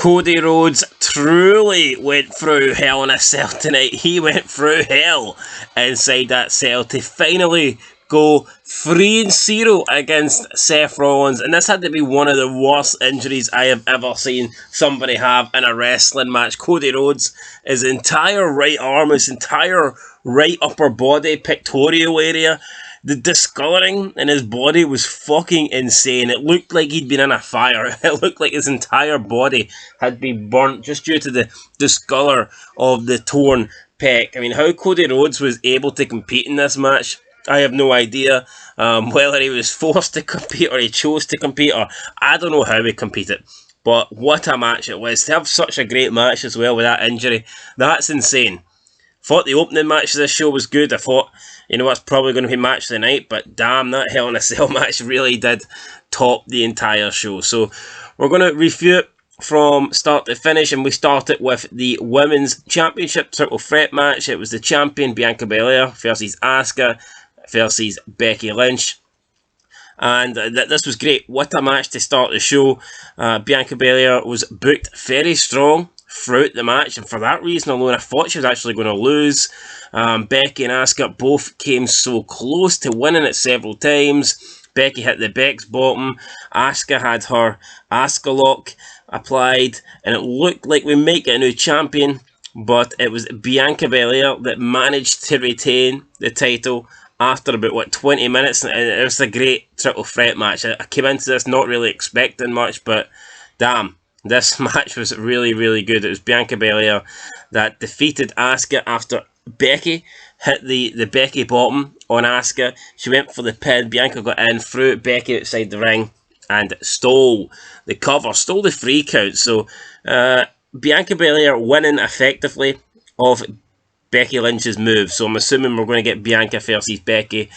Cody Rhodes truly went through Hell in a Cell tonight. He went through hell inside that cell to finally go 3-0 against Seth Rollins. And this had to be one of the worst injuries I have ever seen somebody have in a wrestling match. Cody Rhodes, his entire right arm, his entire right upper body, pectoral area, the discoloring in his body was fucking insane. It looked like he'd been in a fire. It looked like his entire body had been burnt just due to the discolor of the torn pec. I mean, how Cody Rhodes was able to compete in this match, I have no idea. Whether he was forced to compete or he chose to compete, or I don't know how he competed. But what a match it was. To have such a great match as well with that injury, that's insane. Thought the opening match of this show was good. I thought, you know, that's probably going to be match of the night, but damn, that Hell in a Cell match really did top the entire show. So we're going to review it from start to finish, and we start it with the Women's Championship Triple Threat match. It was the champion Bianca Belair versus Asuka versus Becky Lynch. And this was great. What a match to start the show. Bianca Belair was booked very strong throughout the match, and for that reason alone I thought she was actually going to lose. Becky and Asuka both came so close to winning it several times. Becky hit the Beck's bottom, Asuka had her Asuka lock applied, and it looked like we might get a new champion, but it was Bianca Belair that managed to retain the title after about 20 minutes, and it was a great triple threat match. I came into this not really expecting much, but damn, this match was really, really good. It was Bianca Belair that defeated Asuka after Becky hit the Becky bottom on Asuka. She went for the pin. Bianca got in, threw Becky outside the ring, and stole the cover, stole the 3 count. So Bianca Belair winning effectively of Becky Lynch's move. So I'm assuming we're going to get Bianca versus Becky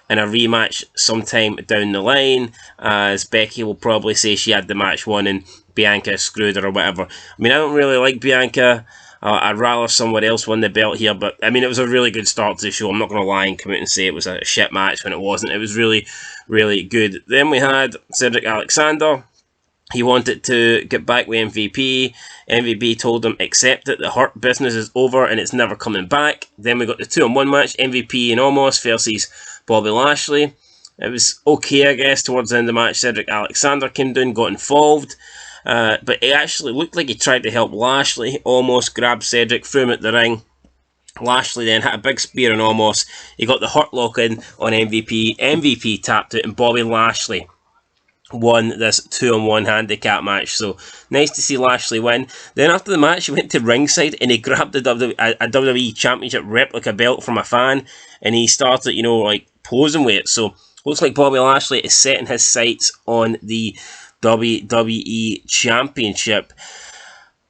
in a rematch sometime down the line, as Becky will probably say she had the match won and Bianca screwed her or whatever. I mean, I don't really like Bianca. I'd rather someone else win the belt here, but I mean, it was a really good start to the show. I'm not going to lie and come out and say it was a shit match when it wasn't. It was really, really good. Then we had Cedric Alexander. He wanted to get back with MVP. MVP told him, accept it, the Hurt business is over and it's never coming back. Then we got the 2-on-1 match, MVP and Omos versus Bobby Lashley. It was okay, I guess, towards the end of the match. Cedric Alexander came down, got involved. But it actually looked like he tried to help Lashley. Omos grabbed Cedric, threw him at the ring. Lashley then hit a big spear on Omos. He got the Hurt Lock in on MVP. MVP tapped it, and Bobby Lashley won this 2-on-1 handicap match. So nice to see Lashley win. Then after the match, he went to ringside and he grabbed a WWE Championship replica belt from a fan, and he started, you know, like posing with it. So looks like Bobby Lashley is setting his sights on the WWE Championship.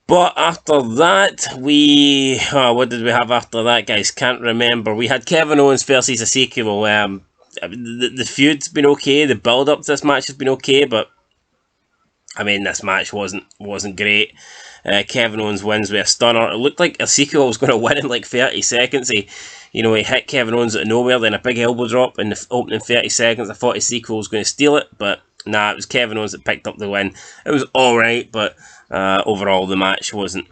But after that, what did we have after that, guys? Can't remember. We had Kevin Owens versus Ezekiel. The feud's been okay. The build-up to this match has been okay, but I mean, this match wasn't great. Kevin Owens wins with a stunner. It looked like Ezekiel was going to win in like 30 seconds. He hit Kevin Owens out of nowhere, then a big elbow drop in the opening 30 seconds. I thought Ezekiel was going to steal it, but nah, it was Kevin Owens that picked up the win. It was alright, but overall the match wasn't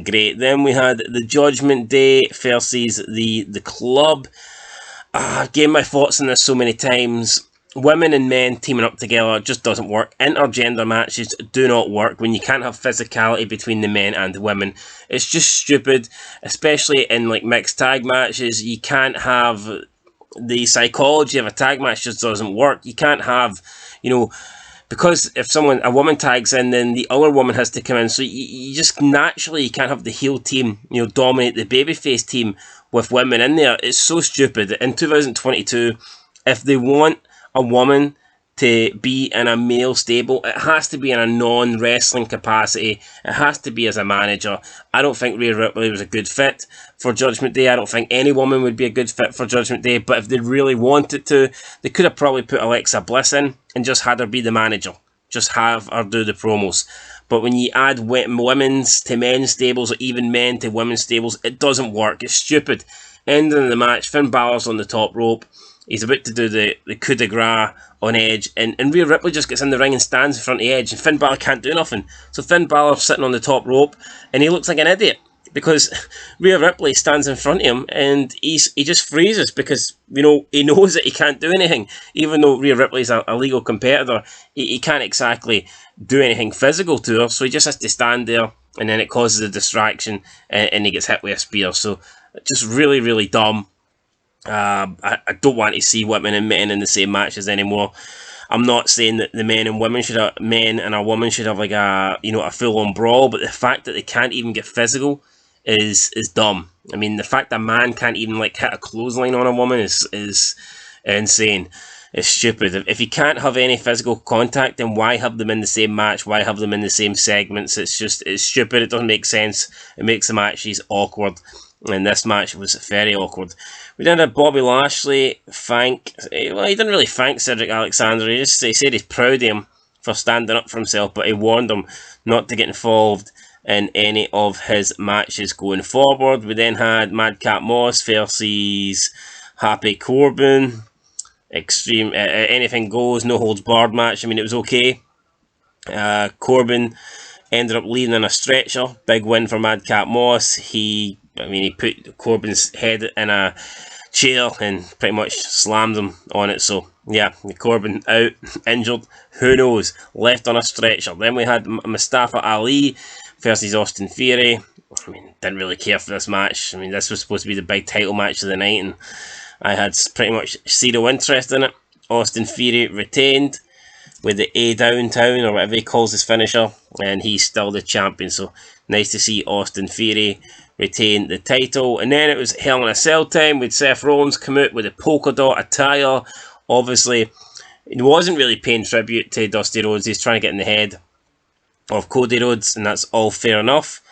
great. Then we had the Judgment Day versus the Club. I gave my thoughts on this so many times. Women and men teaming up together just doesn't work. Intergender matches do not work when you can't have physicality between the men and the women. It's just stupid, especially in like mixed tag matches. You can't have the psychology of a tag match, just doesn't work. You can't have, because if a woman tags in, then the other woman has to come in. So you just naturally, you can't have the heel team, dominate the babyface team with women in there. It's so stupid. In 2022, if they want a woman to be in a male stable, it has to be in a non-wrestling capacity. It has to be as a manager. I don't think Rhea Ripley was a good fit for Judgment Day. I don't think any woman would be a good fit for Judgment Day. But if they really wanted to, they could have probably put Alexa Bliss in and just had her be the manager. Just have her do the promos. But when you add women's to men's stables, or even men to women's stables, it doesn't work. It's stupid. Ending the match, Finn Balor's on the top rope. He's about to do the coup de grace on Edge, and Rhea Ripley just gets in the ring and stands in front of Edge, and Finn Balor can't do nothing. So Finn Balor's sitting on the top rope, and he looks like an idiot, because Rhea Ripley stands in front of him, and he just freezes, because, you know, he knows that he can't do anything. Even though Rhea Ripley's a legal competitor, he can't exactly do anything physical to her, so he just has to stand there, and then it causes a distraction, and he gets hit with a spear. So just really, really dumb. I don't want to see women and men in the same matches anymore. I'm not saying that the men and a woman should have like a full on brawl, but the fact that they can't even get physical is dumb. I mean, the fact that a man can't even like hit a clothesline on a woman is insane. It's stupid. If you can't have any physical contact, then why have them in the same match? Why have them in the same segments? It's stupid. It doesn't make sense. It makes the matches awkward. And this match was very awkward. We then had Bobby Lashley he didn't really thank Cedric Alexander. He said he's proud of him for standing up for himself, but he warned him not to get involved in any of his matches going forward. We then had Madcap Moss versus Happy Corbin. Extreme, anything goes, no holds barred match. I mean, it was okay. Corbin ended up leading on a stretcher. Big win for Madcap Moss. He put Corbin's head in a chair and pretty much slammed him on it. So, yeah, Corbin out, injured. Who knows? Left on a stretcher. Then we had Mustafa Ali versus Austin Theory. I mean, didn't really care for this match. I mean, this was supposed to be the big title match of the night, and I had pretty much zero interest in it. Austin Theory retained with the A Downtown, or whatever he calls his finisher, and he's still the champion. So nice to see Austin Theory retain the title. And then it was Hell in a Cell time with Seth Rollins come out with a polka dot attire. Obviously, he wasn't really paying tribute to Dusty Rhodes. He's trying to get in the head of Cody Rhodes, and that's all fair enough.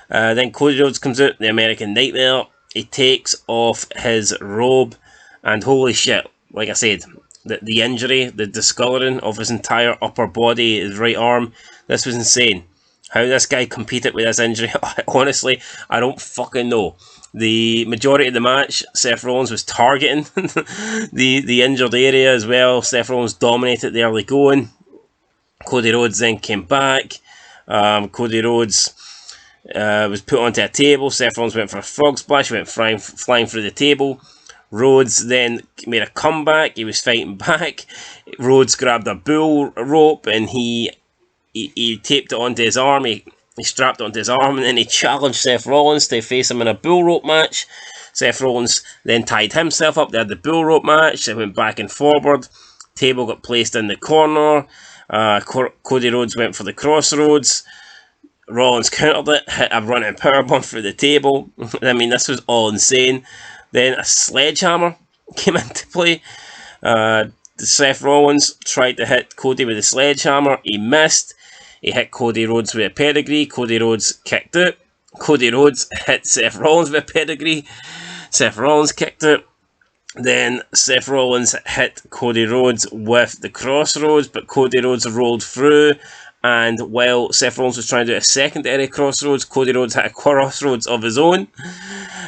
Then Cody Rhodes comes out, the American Nightmare. He takes off his robe, and holy shit, like I said, the injury, the discoloring of his entire upper body, his right arm, this was insane. How this guy competed with this injury, honestly, I don't fucking know. The majority of the match, Seth Rollins was targeting the injured area as well. Seth Rollins dominated the early going. Cody Rhodes then came back. Cody Rhodes was put onto a table. Seth Rollins went for a frog splash, went flying through the table. Rhodes then made a comeback. He was fighting back. Rhodes grabbed a bull rope and he taped it onto his arm. He strapped it onto his arm, and then he challenged Seth Rollins to face him in a bull rope match. Seth Rollins then tied himself up. They had the bull rope match. They went back and forward. Table got placed in the corner. Cody Rhodes went for the crossroads. Rollins countered it, hit a running powerbomb through the table. I mean, this was all insane. Then a sledgehammer came into play. Seth Rollins tried to hit Cody with a sledgehammer. He missed. He hit Cody Rhodes with a pedigree. Cody Rhodes kicked out. Cody Rhodes hit Seth Rollins with a pedigree. Seth Rollins kicked out. Then Seth Rollins hit Cody Rhodes with the crossroads, but Cody Rhodes rolled through. And while Seth Rollins was trying to do a secondary crossroads, Cody Rhodes hit a crossroads of his own.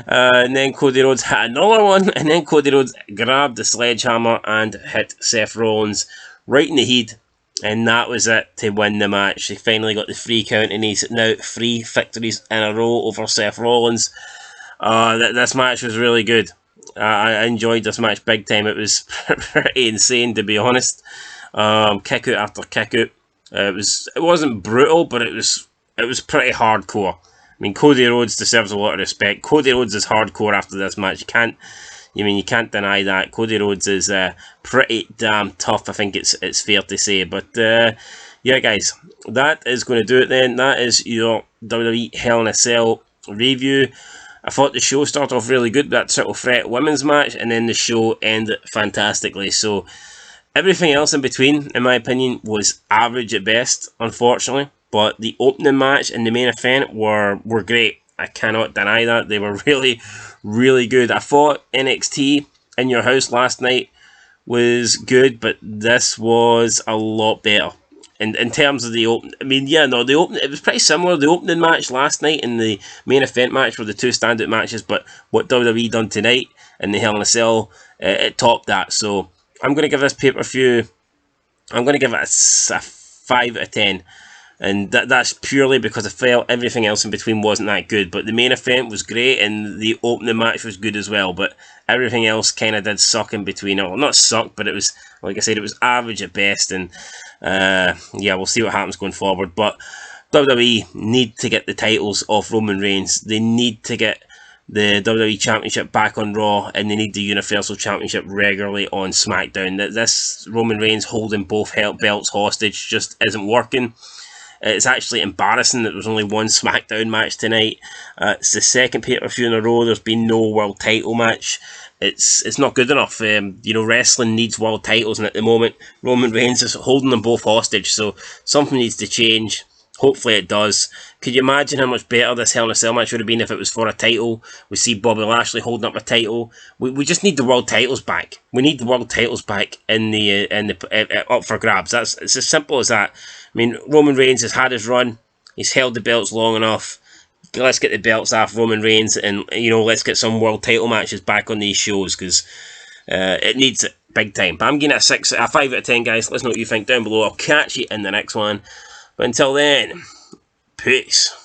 And then Cody Rhodes hit another one. And then Cody Rhodes grabbed the sledgehammer and hit Seth Rollins right in the head. And that was it to win the match. He finally got the 3 count, and he's now 3 victories in a row over Seth Rollins. This match was really good. I enjoyed this match big time. It was pretty insane, to be honest. Kick out after kick out. It wasn't brutal, but it was pretty hardcore. I mean, Cody Rhodes deserves a lot of respect. Cody Rhodes is hardcore after this match. You can't deny that. Cody Rhodes is pretty damn tough, I think it's fair to say. But yeah, guys, that is going to do it then. That is your WWE Hell in a Cell review. I thought the show started off really good, that Triple Threat women's match, and then the show ended fantastically. So everything else in between, in my opinion, was average at best, unfortunately. But the opening match and the main event were great. I cannot deny that. They were really, really good. I thought NXT in Your House last night was good, but this was a lot better. And in terms of the open, it was pretty similar. The opening match last night and the main event match were the two standout matches, but what WWE done tonight in the Hell in a Cell it topped that. So I'm going to give this pay-per-view, I'm going to give it a 5 out of 10. And that's purely because I felt everything else in between wasn't that good. But the main event was great, and the opening match was good as well. But everything else kind of did suck in between. Well, not suck, but it was, like I said, it was average at best. And yeah, we'll see what happens going forward. But WWE need to get the titles off Roman Reigns. They need to get the WWE Championship back on Raw, and they need the Universal Championship regularly on SmackDown. This Roman Reigns holding both belts hostage just isn't working. It's actually embarrassing that there was only one SmackDown match tonight. It's the second pay-per-view in a row. There's been no world title match. It's not good enough. Wrestling needs world titles, and at the moment, Roman Reigns is holding them both hostage. So something needs to change. Hopefully it does. Could you imagine how much better this Hell in a Cell match would have been if it was for a title? We see Bobby Lashley holding up a title. We just need the world titles back. We need the world titles back in the up for grabs. It's as simple as that. I mean, Roman Reigns has had his run. He's held the belts long enough. Let's get the belts off Roman Reigns, and let's get some world title matches back on these shows, because it needs it big time. But I'm giving it a 5 out of 10, guys. Let us know what you think down below. I'll catch you in the next one. But until then, peace.